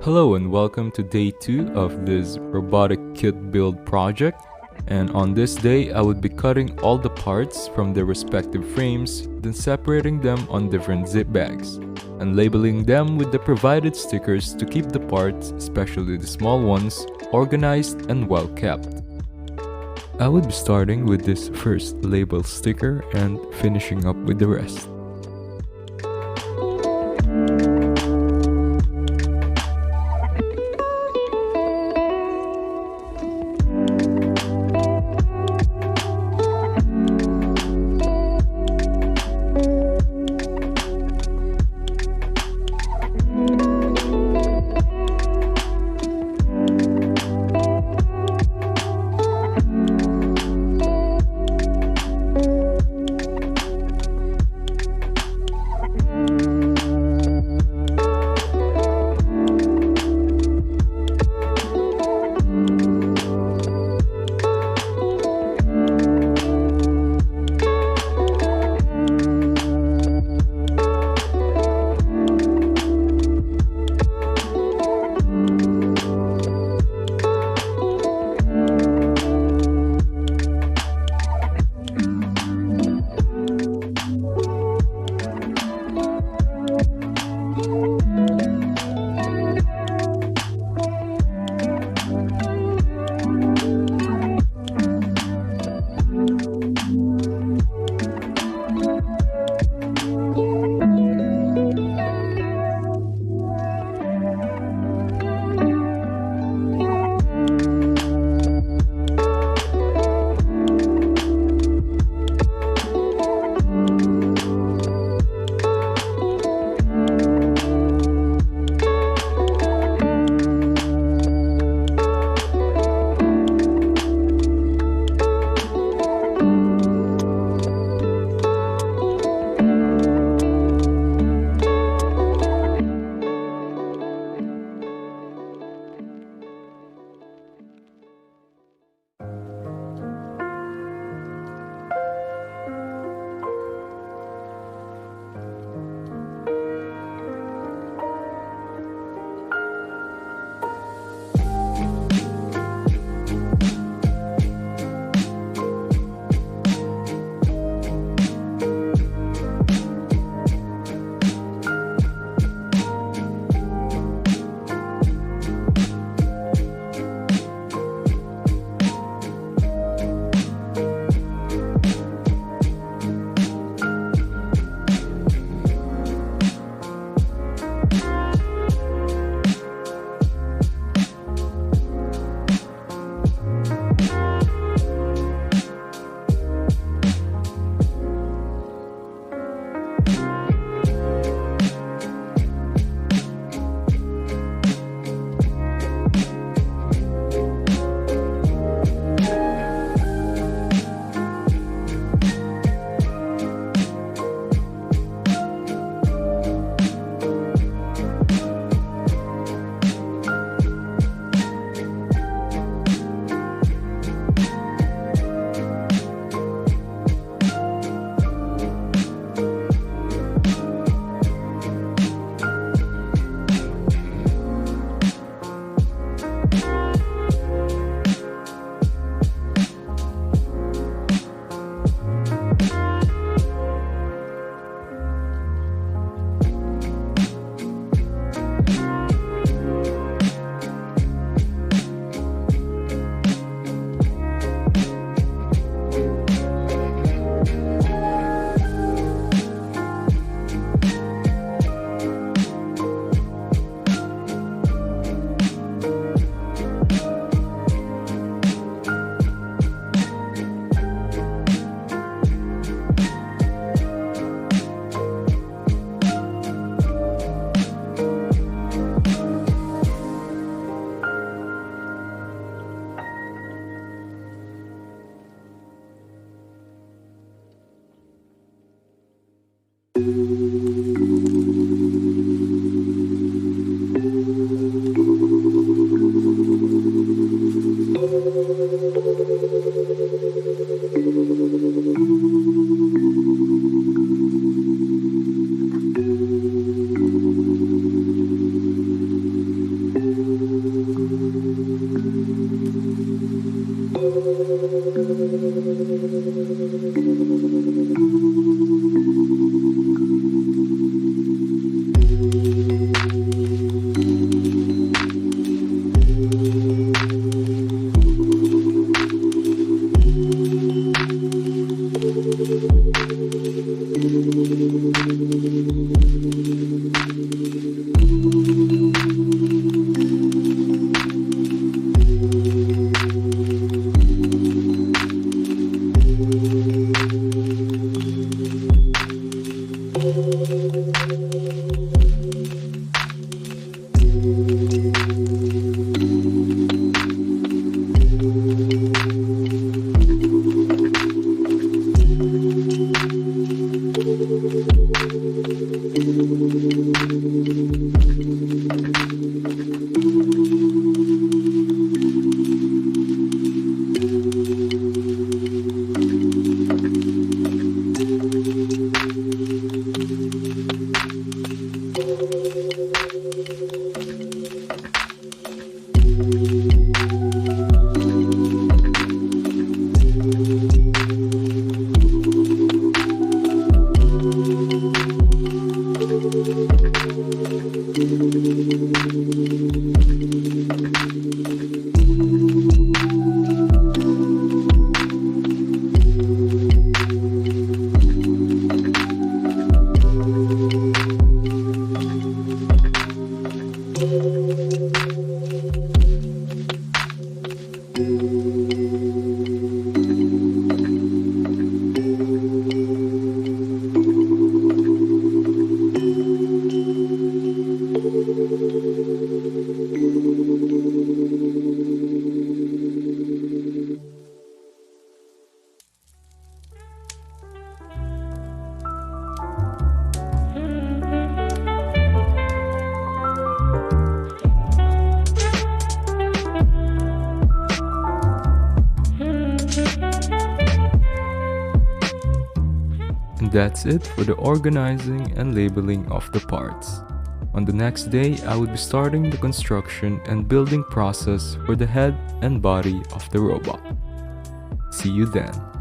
Hello and welcome to day 2 of this robotic kit build project. And on this day, I would be cutting all the parts from their respective frames, then separating them on different zip bags, and labeling them with the provided stickers to keep the parts, especially the small ones, organized and well kept. I would be starting with this first label sticker and finishing up with the rest. That's it for the organizing and labeling of the parts. On the next day, I would be starting the construction and building process for the head and body of the robot. See you then.